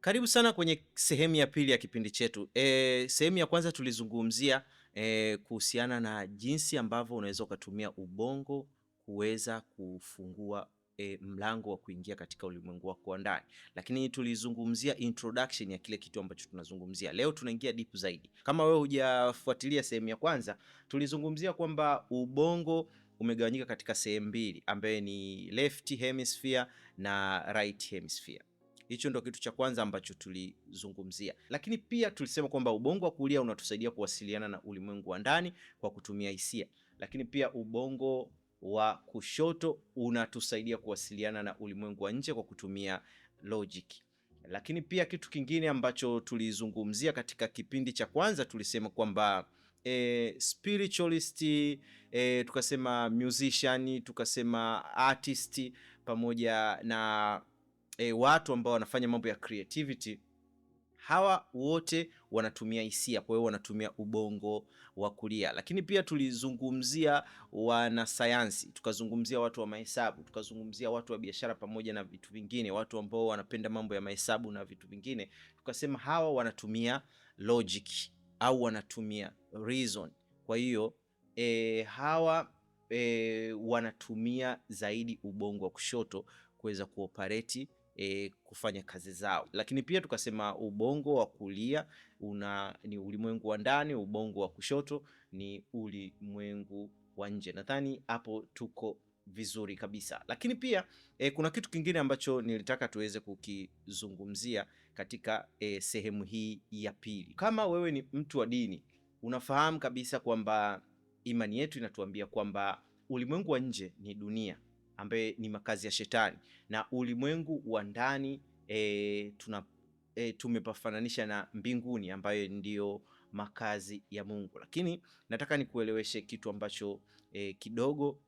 Karibu sana kwenye sehemu ya pili ya kipindi chetu. Sehemu ya kwanza tulizungumzia kuhusiana na jinsi ambavyo unaweza ukatumia ubongo kuweza kufungua mlango wa kuingia katika ulimwengu wako wa ndani, lakini tulizungumzia introduction ya kile kitu ambacho tunazungumzia. Leo tunaingia deep zaidi. Kama wewe hujafuatilia sehemu ya kwanza, tulizungumzia kwamba ubongo umegawanyika katika sehemu mbili, ambaye ni left hemisphere na right hemisphere. Hicho ndo kitu cha kwanza ambacho tulizungumzia, lakini pia tulisema kwamba ubongo wa kulia unatusaidia kuwasiliana na ulimwengu wa ndani kwa kutumia hisia, lakini pia ubongo wa kushoto unatusaidia kuwasiliana na ulimwengu wa nje kwa kutumia logic. Lakini pia kitu kingine ambacho tulizungumzia katika kipindi cha kwanza, tulisema kwamba spiritualist, tukasema musician, tukasema artist, pamoja na watu ambao wanafanya mambo ya creativity, hawa wote wanatumia hisia, kwa hiyo wanatumia ubongo wa kulia. Lakini pia tulizungumzia wanasayansi, tukazungumzia watu wa mahesabu, tukazungumzia watu wa biashara pamoja na vitu vingine, watu ambao wanapenda mambo ya mahesabu na vitu vingine, tukasema hawa wanatumia logic au wanatumia reason. Kwa hiyo hawa wanatumia zaidi ubongo wa kushoto kuweza kuoperate kufanya kazi zao. Lakini pia tukasema ubongo wa kulia ni ulimwengu wa ndani, ubongo wa kushoto ni ulimwengu wa nje. Nadhani hapo tuko vizuri kabisa. Lakini pia kuna kitu kingine ambacho nilitaka tuweze kukizungumzia katika sehemu hii ya pili. Kama wewe ni mtu wa dini, unafahamu kabisa kwamba imani yetu inatuambia kwamba ulimwengu wa nje ni dunia ambaye ni makazi ya shetani, na ulimwengu wa ndani tumepafananisha na mbinguni ambayo ndiyo makazi ya Mungu. Lakini nataka nikueleweshe kitu ambacho kidogo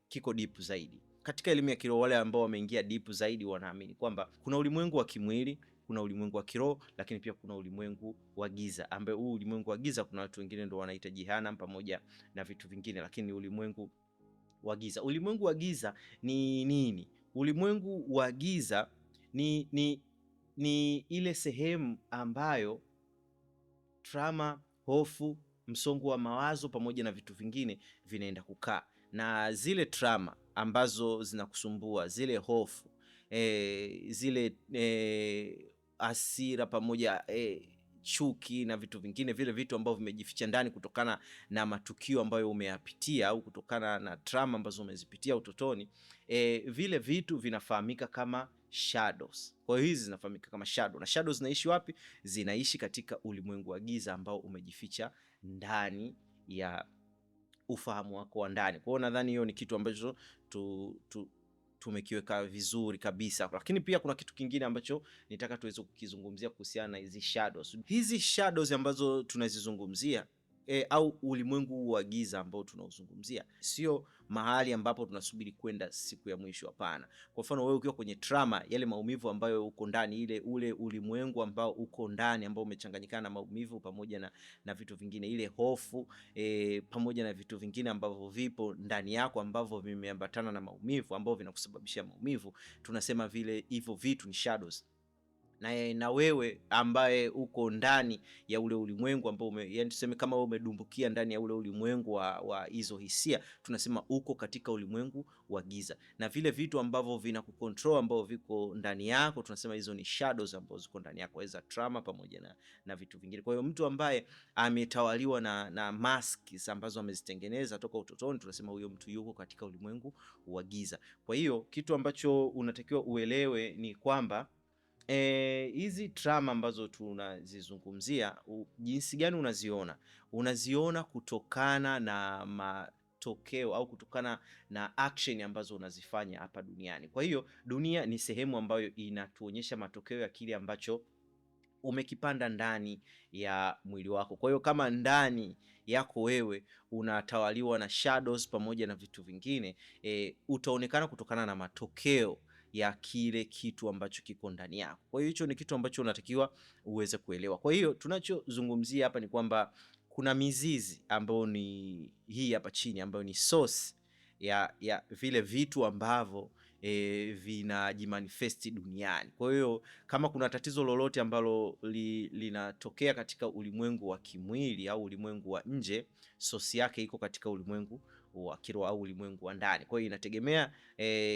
kiko deep zaidi. Katika elimu ya kiroho, wale ambao wameingia deep zaidi wanaamini kwamba kuna ulimwengu wa kimwili, kuna ulimwengu wa kiroho, lakini pia kuna ulimwengu wa giza, ambaye huu ulimwengu wa giza kuna watu wengine ndio wanaita jehanamu pamoja na vitu vingine, lakini ni ulimwengu wa giza. Ulimwengu wa giza ni nini? Ulimwengu wa giza ni ile sehemu ambayo trauma, hofu, msongo wa mawazo pamoja na vitu vingine vinaenda kukaa, na zile trauma ambazo zinakusumbua, zile hofu, zile hasira pamoja chuki na vitu vingine, vile vitu ambavyo vimejificha ndani kutokana na matukio ambayo umeyapitia au kutokana na trauma ambazo umezipitia utotoni, vile vitu vinafahamika kama shadows. Kwa hiyo hizi zinafahamika kama shadow, na shadows zinaishi wapi? Zinaishi katika ulimwengu wa giza ambao umejificha ndani ya ufahamu wako wa ndani. Kwa hiyo nadhani hiyo ni kitu ambacho tumekiweka vizuri kabisa. Lakini pia kuna kitu kingine ambacho nitaka tuweze kukizungumzia kuhusiana na hizi shadows. Hizi shadows ambazo tunazizungumzia au ulimwengu wa giza ambao tunauzungumzia, sio mahali ambapo tunasubiri kwenda siku ya mwisho. Hapana. Kwa mfano wewe ukiwa kwenye trauma, yale maumivu ambayo uko ndani, ule ulimwengu ambao uko ndani ambao umechanganyikana na maumivu pamoja na vitu vingine, ile hofu pamoja na vitu vingine ambavyo vipo ndani yako ambavyo vimeambatana na maumivu ambao vinakusababishia maumivu, tunasema vile hivyo vitu ni shadows. Na wewe ambaye uko ndani ya ule ulimwengu ambao yani tuseme kama wewe umedumbukia ndani ya ule ulimwengu wa hizo hisia, tunasema uko katika ulimwengu wa giza. Na vile vitu ambavyo vinakucontrol ambao viko ndani yako, tunasema hizo ni shadows ambazo ziko ndani yako, za trauma pamoja na vitu vingine. Kwa hiyo mtu ambaye ametawaliwa na masks ambazo amezitengeneza toka utotoni, tunasema huyo mtu yuko katika ulimwengu wa giza. Kwa hiyo kitu ambacho unatakiwa uelewe ni kwamba hizi trauma ambazo tunazizungumzia, jinsi gani unaziona kutokana na matokeo au kutokana na action ambazo unazifanya hapa duniani. Kwa hiyo dunia ni sehemu ambayo inatuonyesha matokeo ya kile ambacho umekipanda ndani ya mwili wako. Kwa hiyo kama ndani yako wewe unatawaliwa na shadows pamoja na vitu vingine, utaonekana kutokana na matokeo ya kile kitu ambacho kiko ndani yako. Kwa hiyo hicho ni kitu ambacho unatakiwa uweze kuelewa. Kwa hiyo tunachozungumzia hapa ni kwamba kuna mizizi ambayo ni hii hapa chini, ambayo ni source ya vile vitu ambavyo vinajimanifesti duniani. Kwa hiyo kama kuna tatizo lolote ambalo linatokea katika ulimwengu wa kimwili au ulimwengu wa nje, sosi yake iko katika ulimwengu wa kiroho au ulimwengu wa ndani. Kwa hiyo inategemea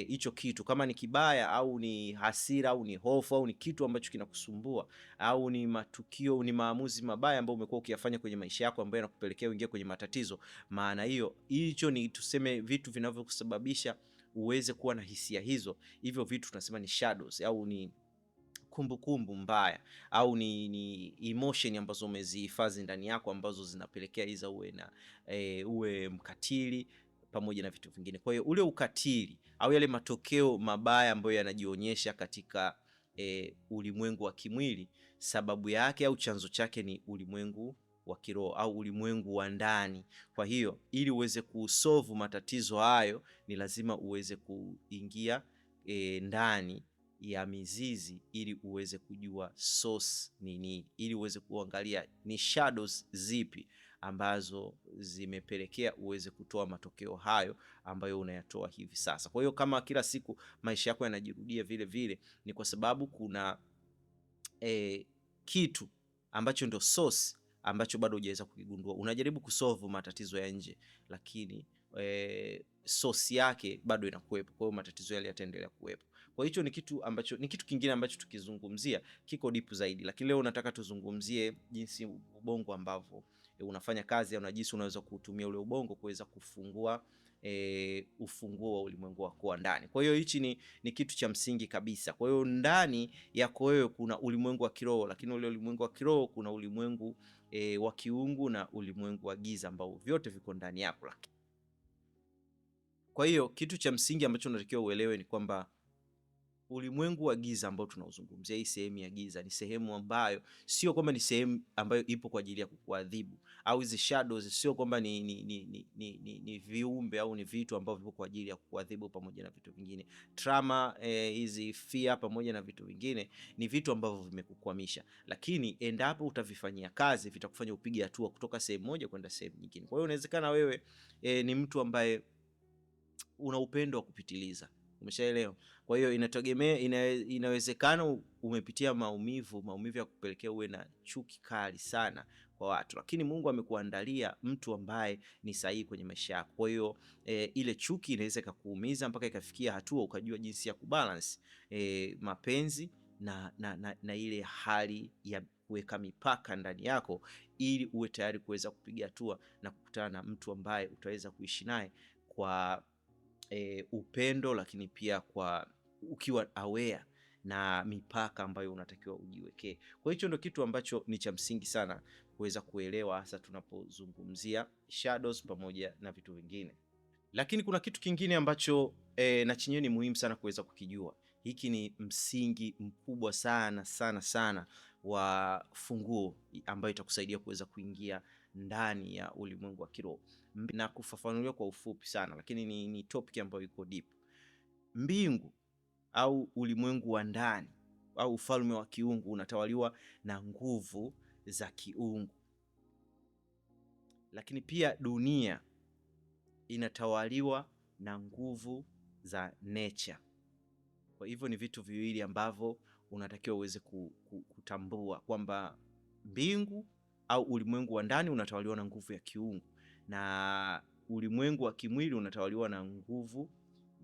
hicho kitu kama ni kibaya au ni hasira au ni hofu au ni kitu ambacho kinakusumbua au ni matukio, ni maamuzi mabaya ambayo umekuwa ukiyafanya kwenye maisha yako ambayo yanakupelekea uingie kwenye matatizo. Maana hicho ni tuseme vitu vinavyokusababisha uweze kuwa na hisia hizo. Hivyo vitu tunasema ni shadows au ni kumbukumbu mbaya au ni emotion ambazo umezihifadhi ndani yako ambazo zinapelekea hizo uwe mkatili pamoja na vitu vingine. Kwa hiyo ule ukatili au yale matokeo mabaya ambayo yanajionyesha katika ulimwengu wa kimwili, sababu yake au chanzo chake ni ulimwengu wa kiroho au ulimwengu wa ndani. Kwa hiyo ili uweze kusolve matatizo hayo ni lazima uweze kuingia ndani ya mizizi ili uweze kujua source ni nini, ili uweze kuangalia ni shadows zipi ambazo zimepelekea uweze kutoa matokeo hayo ambayo unayatoa hivi sasa. Kwa hiyo kama kila siku maisha yako yanajirudia vile vile, ni kwa sababu kuna kitu ambacho ndio source ambacho bado hujaweza kukigundua. Unajaribu kusolve matatizo ya nje, lakini source yake bado inakuwepo. Kwa hiyo matatizo yale yataendelea kuwepo. Kwa hicho ni kitu kingine ambacho tukizungumzia kiko deep zaidi, lakini leo nataka tuzungumzie jinsi ubongo ambavyo unafanya kazi na jinsi unaweza kutumia ule ubongo kuweza kufungua ufunguo wa ulimwengu wako wa ndani. Kwa hiyo hichi ni kitu cha msingi kabisa. Kwa hiyo ndani yako wewe kuna ulimwengu wa kiroho, lakini ule ulimwengu wa kiroho kuna ulimwengu wa kiungu na ulimwengu wa giza ambao vyote viko ndani yako. Kwa hiyo kitu cha msingi ambacho unatakiwa uelewe ni kwamba ulimwengu wa giza ambao tunauzungumzia, hii sehemu ya giza ni sehemu ambayo sio kwamba ni sehemu ambayo ipo kwa ajili ya kukuadhibu, au hizi shadows sio kwamba ni viumbe au ni vitu ambavyo vipo kwa ajili ya kukuadhibu pamoja na vitu vingine. Trauma, hizi fear pamoja na vitu vingine ni vitu ambavyo vimekukwamisha, lakini endapo utavifanyia kazi vitakufanya upige hatua kutoka sehemu moja kwenda sehemu nyingine. Kwa hiyo inawezekana wewe ni mtu ambaye una upendo wa kupitiliza. Umeshaelewa? Kwa hiyo inategemea, inawezekana umepitia maumivu ya kupelekea uwe na chuki kali sana kwa watu, lakini Mungu amekuandalia mtu ambaye ni sahihi kwenye maisha yako. Kwa hiyo ile chuki inaweza kukuumiza mpaka ikafikia hatua ukajua jinsi ya kubalance mapenzi na ile hali ya kuweka mipaka ndani yako, ili uwe tayari kuweza kupiga hatua na kukutana na mtu ambaye utaweza kuishi naye kwa upendo, lakini pia kwa ukiwa aware na mipaka ambayo unatakiwa ujiwekee. Kwa hicho ndio kitu ambacho ni cha msingi sana kuweza kuelewa, hasa tunapozungumzia shadows pamoja na vitu vingine. Lakini kuna kitu kingine ambacho na chenyewe ni muhimu sana kuweza kukijua. Hiki ni msingi mkubwa sana sana sana wa funguo ambayo itakusaidia kuweza kuingia ndani ya ulimwengu wa kiroho, na kufafanulia kwa ufupi sana, lakini ni topic ambayo iko deep. Mbingu au ulimwengu wa ndani au ufalme wa kiungu unatawaliwa na nguvu za kiungu, lakini pia dunia inatawaliwa na nguvu za nature. Kwa hivyo ni vitu viwili ambavyo unatakiwa uweze kutambua kwamba mbingu au ulimwengu wa ndani unatawaliwa na nguvu ya kiungu na ulimwengu wa kimwili unatawaliwa na nguvu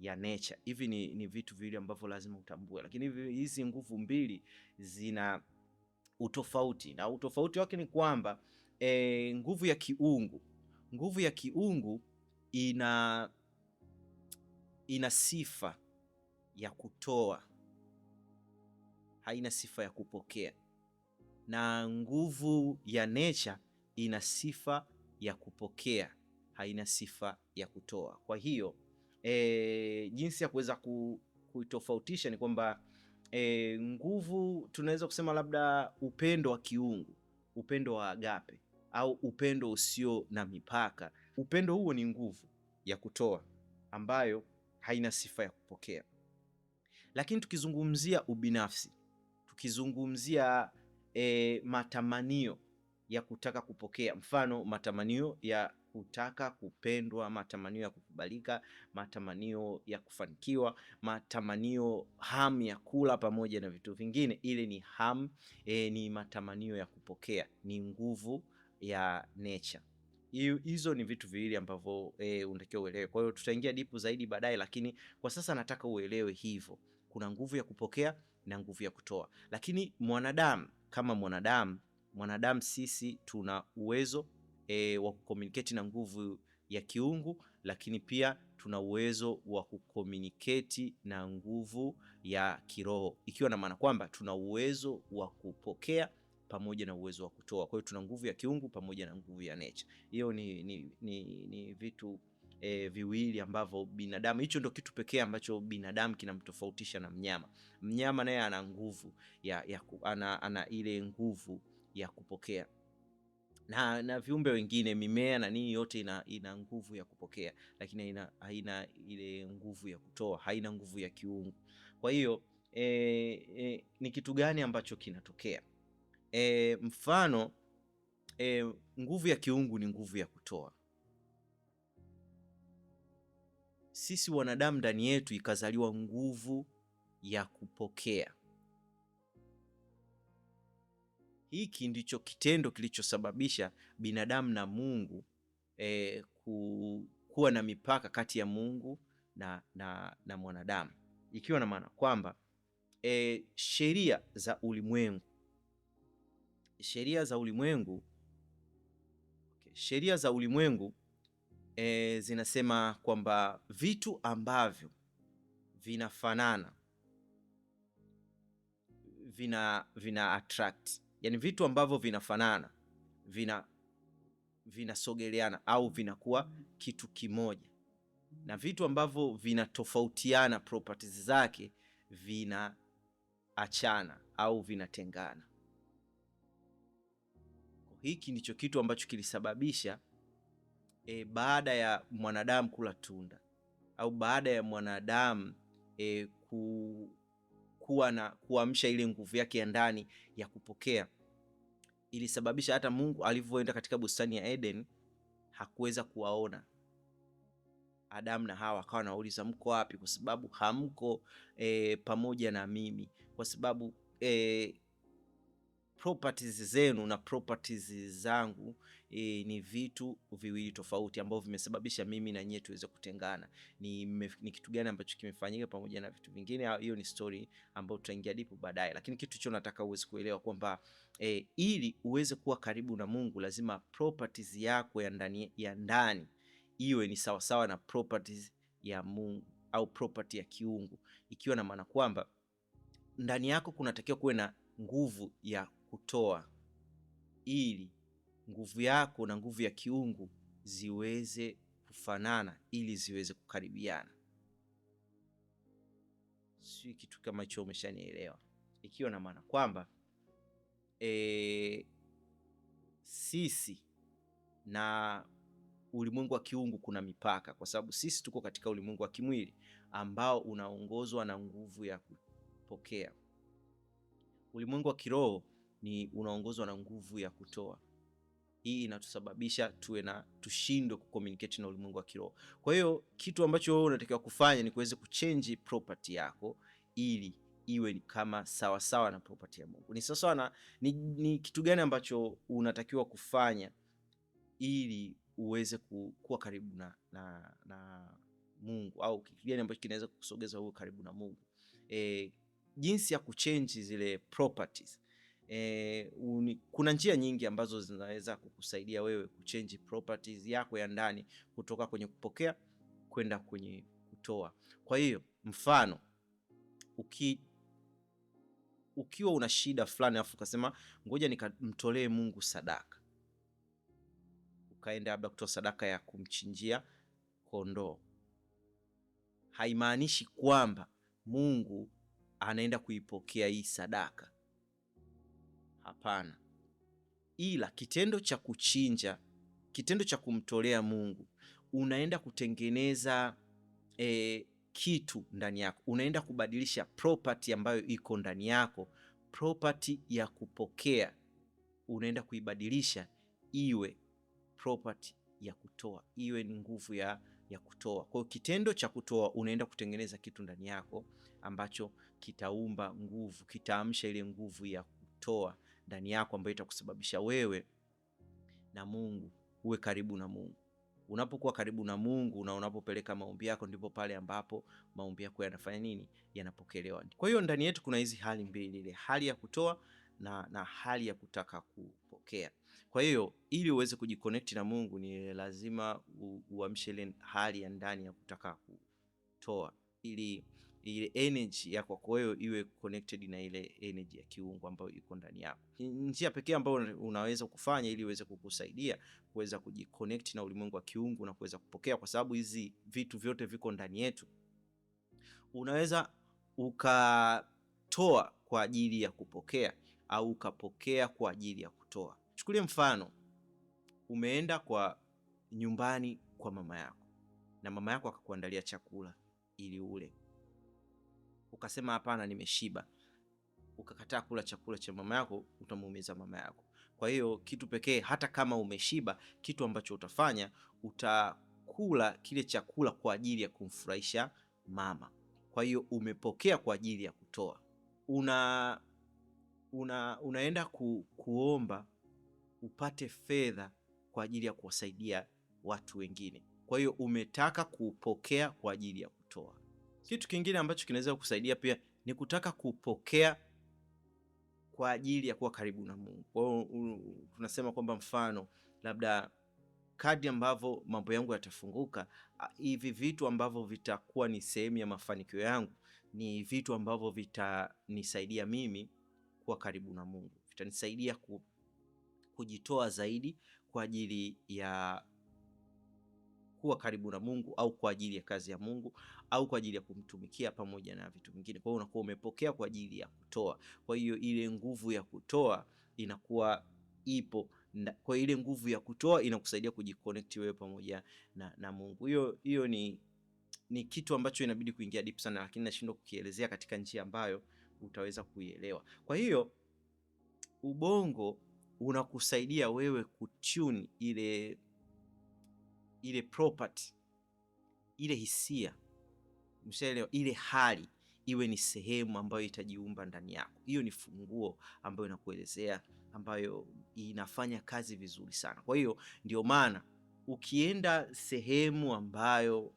ya nature. Hivi ni vitu viwili ambavyo lazima utambue, lakini hizi nguvu mbili zina utofauti, na utofauti wake ni kwamba nguvu ya kiungu ina sifa ya kutoa, haina sifa ya kupokea, na nguvu ya nature ina sifa ya kupokea, haina sifa ya kutoa. Kwa hiyo jinsi ya kuweza kuitofautisha ni kwamba nguvu, tunaweza kusema labda upendo wa kiungu, upendo wa agape au upendo usio na mipaka. Upendo huo ni nguvu ya kutoa ambayo haina sifa ya kupokea. Lakini tukizungumzia ubinafsi, tukizungumzia matamanio ya kutaka kupokea, mfano matamanio ya kutaka kupendwa, matamanio ya kukubalika, matamanio ya kufanikiwa, matamanio, hamu ya kula pamoja na vitu vingine. Ile ni hamu, ni matamanio ya kupokea, ni nguvu ya nature. Hizo ni vitu viwili ambavyo unatakiwa uelewe. Kwa hiyo tutaingia deep zaidi baadaye, lakini kwa sasa nataka uelewe hivyo. Kuna nguvu ya kupokea na nguvu ya kutoa. Lakini mwanadamu kama mwanadamu sisi tuna uwezo wa kucommunicate na nguvu ya kiungu, lakini pia tuna uwezo wa kucommunicate na nguvu ya kiroho, ikiwa na maana kwamba tuna uwezo wa kupokea pamoja na uwezo wa kutoa. Kwa hiyo tuna nguvu ya kiungu pamoja na nguvu ya nature. Hiyo ni vitu viwili ambavyo binadamu, hicho ndio kitu pekee ambacho binadamu kinamtofautisha na mnyama. Mnyama naye ana nguvu ana ile nguvu ya kupokea, na viumbe wengine, mimea na nini, yote ina nguvu ya kupokea, lakini haina ile nguvu ya kutoa, haina nguvu ya kiungu. Kwa hiyo ni kitu gani ambacho kinatokea? Mfano, nguvu ya kiungu ni nguvu ya kutoa. Sisi wanadamu ndani yetu ikazaliwa nguvu ya kupokea. Hiki ndicho kitendo kilichosababisha binadamu na Mungu kuwa na mipaka kati ya Mungu na mwanadamu, ikiwa na maana kwamba sheria za ulimwengu zinasema kwamba vitu ambavyo vinafanana vina attract, yani vitu ambavyo vinafanana vinasogeleana au vinakuwa kitu kimoja, na vitu ambavyo vinatofautiana properties zake vinaachana au vinatengana. Hiki ndicho kitu ambacho kilisababisha baada ya mwanadamu kula tunda au baada ya mwanadamu kuamsha ile nguvu yake ya ndani ya kupokea, ilisababisha hata Mungu alivyoenda katika bustani ya Eden hakuweza kuwaona Adamu na Hawa, akawa anauliza mko wapi? Kwa sababu hamko pamoja na mimi, kwa sababu properties zenu na properties zangu ni vitu viwili tofauti ambavyo vimesababisha mimi na nyie tuweze kutengana. Ni kitu gani ambacho kimefanyika pamoja na vitu vingine? Hiyo ni story ambayo tutaingia deep baadaye, lakini kitu hicho nataka uweze kuelewa kwamba ili uweze kuwa karibu na Mungu lazima properties yako ya ndani iwe ni sawasawa na properties ya Mungu au property ya kiungu, ikiwa na maana kwamba ndani yako kunatakiwa kuwe na nguvu ya kutoa ili nguvu yako na nguvu ya kiungu ziweze kufanana, ili ziweze kukaribiana. Si kitu kama hicho, umeshanielewa? Ikiwa na maana kwamba sisi na ulimwengu wa kiungu kuna mipaka, kwa sababu sisi tuko katika ulimwengu wa kimwili ambao unaongozwa na nguvu ya kupokea. Ulimwengu wa kiroho ni unaongozwa na nguvu ya kutoa. Hii inatusababisha tushindwe kucommunicate na ulimwengu wa kiroho. Kwa hiyo kitu ambacho wewe unatakiwa kufanya ni kuweza kuchange property yako ili iwe kama sawa sawa na property ya Mungu. Ni sawa na ni kitu gani ambacho unatakiwa kufanya ili uweze kuwa karibu na Mungu, au kitu gani ambacho kinaweza kukusogeza wewe karibu na Mungu? Jinsi ya kuchange zile properties. Kuna njia nyingi ambazo zinaweza kukusaidia wewe kuchange properties yako ya ndani kutoka kwenye kupokea kwenda kwenye kutoa. Kwa hiyo mfano, ukiwa una shida fulani afu ukasema ngoja nikamtolee Mungu sadaka, ukaenda labda kutoa sadaka ya kumchinjia kondoo, haimaanishi kwamba Mungu anaenda kuipokea hii sadaka. Hapana. Ila kitendo cha kuchinja, kitendo cha kumtolea Mungu, unaenda kutengeneza kitu ndani yako, unaenda kubadilisha property ambayo iko ndani yako. Property ya kupokea unaenda kuibadilisha iwe property ya kutoa, iwe ni nguvu ya kutoa. Kwa hiyo kitendo cha kutoa, unaenda kutengeneza kitu ndani yako ambacho kitaumba nguvu, kitaamsha ile nguvu ya kutoa ndani yako, ambayo itakusababisha wewe na Mungu uwe karibu na Mungu. Unapokuwa karibu na Mungu na unapopeleka maombi yako, ndipo pale ambapo maombi yako yanafanya nini? Yanapokelewa. Kwa hiyo ndani yetu kuna hizi hali mbili, ile hali ya kutoa na hali ya kutaka kupokea. Kwa hiyo ili uweze kujiconnect na Mungu, ni lazima uamshe ile hali ya ndani ya kutaka kutoa, ili ile energy yako kwa hiyo iwe connected na ile energy ya kiungu ambayo iko ndani yako. Njia pekee ambayo unaweza kufanya ili iweze kukusaidia kuweza kujiconnect na ulimwengu wa kiungu na kuweza kupokea, kwa sababu hizi vitu vyote viko ndani yetu. Unaweza ukatoa kwa ajili ya kupokea au ukapokea kwa ajili ya kutoa. Chukulie mfano, umeenda kwa nyumbani kwa mama yako na mama yako akakuandalia chakula ili ule, ukasema hapana, nimeshiba, ukakataa kula chakula cha mama yako, utamuumiza mama yako. Kwa hiyo kitu pekee, hata kama umeshiba, kitu ambacho utafanya, utakula kile chakula kwa ajili ya kumfurahisha mama. Kwa hiyo umepokea kwa ajili ya kutoa. Unaenda kuomba upate fedha kwa ajili ya kuwasaidia watu wengine. Kwa hiyo umetaka kupokea kwa ajili ya kutoa. Kitu kingine ambacho kinaweza kusaidia pia ni kutaka kupokea kwa ajili ya kuwa karibu na Mungu. Kwa hiyo tunasema kwamba mfano, labda kadri ambavyo mambo yangu yatafunguka, hivi vitu ambavyo vitakuwa ni sehemu ya mafanikio yangu ni vitu ambavyo vitanisaidia mimi kuwa karibu na Mungu, vitanisaidia kujitoa zaidi kwa ajili ya kuwa karibu na Mungu, au kwa ajili ya kazi ya Mungu, au kwa ajili ya kumtumikia pamoja na vitu vingine. Kwa hiyo unakuwa umepokea kwa ajili ya kutoa. Kwa hiyo ile nguvu ya kutoa inakuwa ipo. Kwa ile nguvu ya kutoa inakusaidia kujiconnect wewe pamoja na Mungu. Hiyo ni kitu ambacho inabidi kuingia deep sana, lakini nashindwa kukielezea katika njia ambayo utaweza kuielewa. Kwa hiyo ubongo unakusaidia wewe kutune ile property, ile hisia, mshaelewa, ile hali iwe ni sehemu ambayo itajiumba ndani yako. Hiyo ni funguo ambayo inakuelezea, ambayo inafanya kazi vizuri sana. Kwa hiyo ndio maana ukienda sehemu ambayo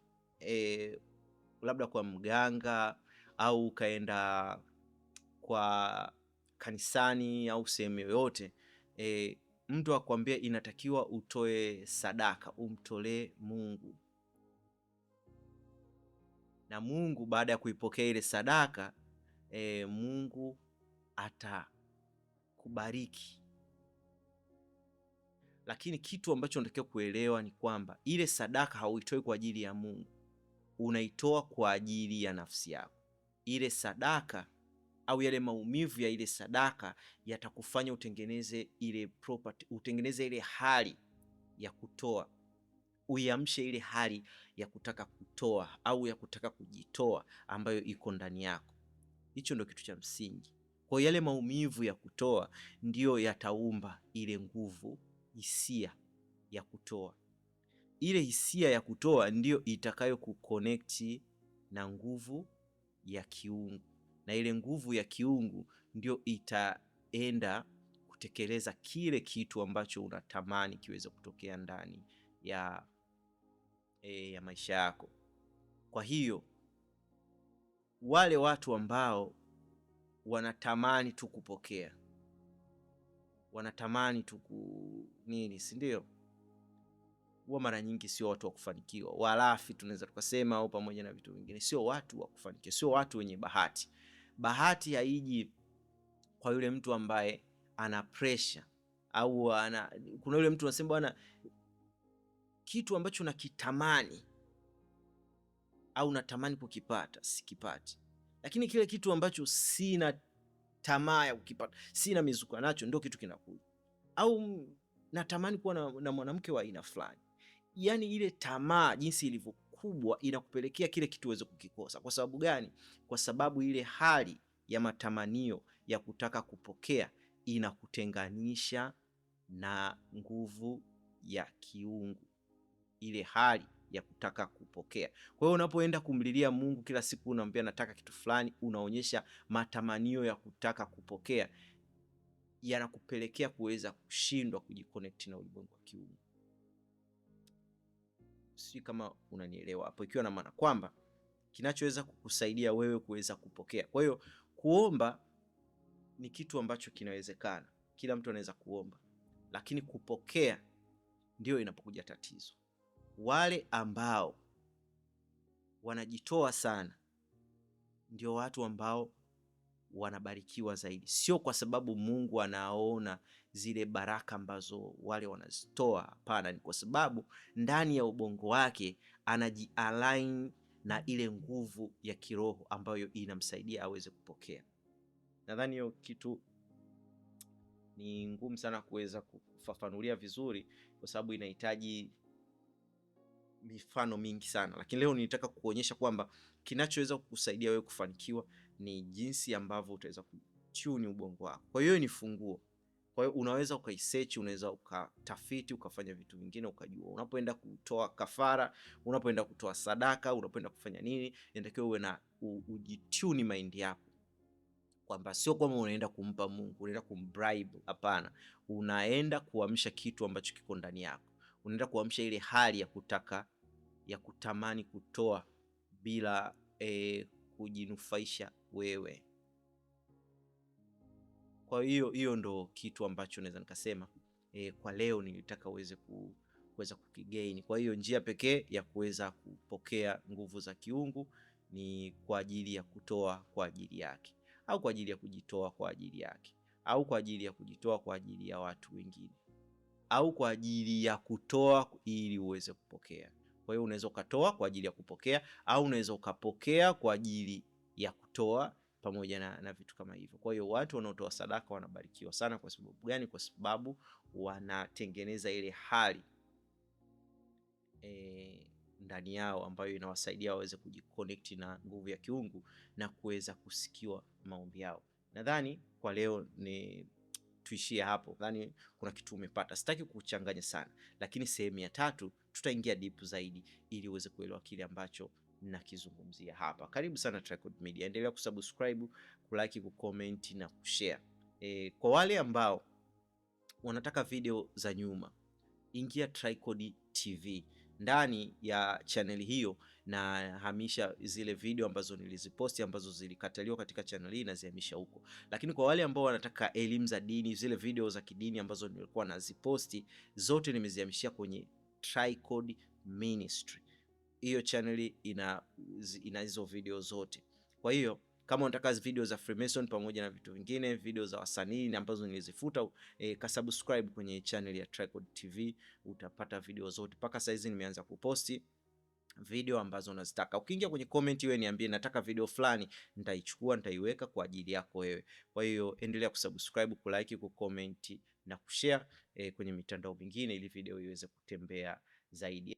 labda kwa mganga, au ukaenda kwa kanisani au sehemu yoyote, mtu akwambia inatakiwa utoe sadaka, umtolee Mungu, na Mungu baada ya kuipokea ile sadaka, Mungu atakubariki. Lakini kitu ambacho unatakiwa kuelewa ni kwamba ile sadaka hauitoi kwa ajili ya Mungu, unaitoa kwa ajili ya nafsi yako. Ile sadaka au yale maumivu ya ile sadaka yatakufanya utengeneze ile property, utengeneze ile hali ya kutoa, uiamshe ile hali ya kutaka kutoa au ya kutaka kujitoa ambayo iko ndani yako. Hicho ndio kitu cha msingi. Kwa yale maumivu ya kutoa ndio yataumba ile nguvu, hisia ya kutoa. Ile hisia ya kutoa ndio itakayo kuconnect na nguvu ya kiungu, na ile nguvu ya kiungu ndio itaenda kutekeleza kile kitu ambacho unatamani kiweze kutokea ndani ya maisha yako. Kwa hiyo wale watu ambao wanatamani tu kupokea, wanatamani tu nini, si ndio? Huwa mara nyingi sio watu wa kufanikiwa, walafi tunaweza tukasema, au pamoja na vitu vingine, sio watu wa kufanikiwa, sio watu wenye bahati. Bahati haiji kwa yule mtu ambaye ana pressure, au kuna yule mtu anasema bwana, kitu ambacho nakitamani au natamani kukipata sikipati, lakini kile kitu ambacho sina tamaa ya kukipata, sina mizuka nacho, ndio kitu kinakuja. Au natamani kuwa na mwanamke wa aina fulani. Yaani ile tamaa jinsi ilivyokubwa inakupelekea kile kitu uweze kukikosa. Kwa sababu gani? Kwa sababu ile hali ya matamanio ya kutaka kupokea inakutenganisha na nguvu ya kiungu. ile hali ya kutaka kupokea. Kwa hiyo unapoenda kumlilia Mungu kila siku, unamwambia nataka kitu fulani, unaonyesha matamanio ya kutaka kupokea, yanakupelekea kuweza kushindwa kujiconnect na ulimwengu wa kiungu. Sijui kama unanielewa hapo, ikiwa na maana kwamba kinachoweza kukusaidia wewe kuweza kupokea. Kwa hiyo kuomba ni kitu ambacho kinawezekana, kila mtu anaweza kuomba, lakini kupokea ndio inapokuja tatizo. Wale ambao wanajitoa sana ndio watu ambao wanabarikiwa zaidi, sio kwa sababu Mungu anaona zile baraka ambazo wale wanazitoa. Hapana, ni kwa sababu ndani ya ubongo wake anaji-align na ile nguvu ya kiroho ambayo inamsaidia aweze kupokea. Nadhani hiyo kitu ni ngumu sana kuweza kufafanulia vizuri, kwa sababu inahitaji mifano mingi sana, lakini leo nilitaka kuonyesha kwamba kinachoweza kukusaidia wewe kufanikiwa ni jinsi ambavyo utaweza kutune ubongo wako. Kwa hiyo ni funguo. Kwa hiyo unaweza ukaisearch, unaweza ukatafiti, ukafanya vitu vingine, ukajua unapoenda kutoa kafara, unapoenda kutoa sadaka, unapoenda kufanya nini, inatakiwa uwe na ujitune mind yako, kwamba sio kwamba unaenda kumpa Mungu, unaenda kumbribe. Hapana, unaenda kuamsha kitu ambacho kiko ndani yako, unaenda kuamsha ile hali ya kutaka, ya kutamani kutoa bila kujinufaisha wewe. Kwa hiyo ndo kitu ambacho naweza nikasema kwa leo nilitaka kuweza kukigain. Kwa hiyo njia pekee ya kuweza kupokea nguvu za kiungu ni kwa ajili ya kutoa kwa ajili yake, au kwa ajili ya kujitoa kwa ajili yake, au kwa ajili ya kujitoa kwa ajili ya watu wengine, au kwa ajili ya kutoa ili uweze kupokea. Kwa hiyo unaweza ukatoa kwa ajili ya kupokea, au unaweza ukapokea kwa ajili ya kutoa, pamoja na vitu kama hivyo. Kwa hiyo watu wanaotoa sadaka wanabarikiwa sana. Kwa sababu gani? Kwa sababu wanatengeneza ile hali ndani yao ambayo inawasaidia waweze kujiconnect na nguvu ya kiungu na kuweza kusikiwa maombi yao. Nadhani kwa leo ni tuishie hapo. Nadhani kuna kitu umepata. Sitaki kuchanganya sana, lakini sehemu ya 3 tutaingia deep zaidi ili uweze kuelewa kile ambacho nakizungumzia hapa. Karibu sana Tricod Media. Endelea kusubscribe, kulike, kucomment na kushare. Kwa wale ambao wanataka video za nyuma, ingia Tricod TV. Ndani ya channel hiyo na hamisha zile video ambazo niliziposti ambazo zilikataliwa katika channel hii, nazihamisha huko. Lakini kwa wale ambao wanataka elimu za dini, zile video za kidini ambazo nilikuwa naziposti zote nimezihamishia kwenye Tricod Ministry. Hiyo channel ina hizo video zote. Kwa hiyo kama unataka video za Freemason pamoja na vitu vingine, video za wasanii ambazo nilizifuta, kasubscribe kwenye channel ya Tricod TV, utapata video zote. Mpaka saizi nimeanza kuposti video ambazo unazitaka. Ukiingia kwenye comment wewe niambie nataka video fulani, nitaichukua nitaiweka kwa ajili yako wewe. Kwa hiyo endelea kusubscribe, kulike, kucomment na kushare kwenye mitandao mingine ili video iweze kutembea zaidi.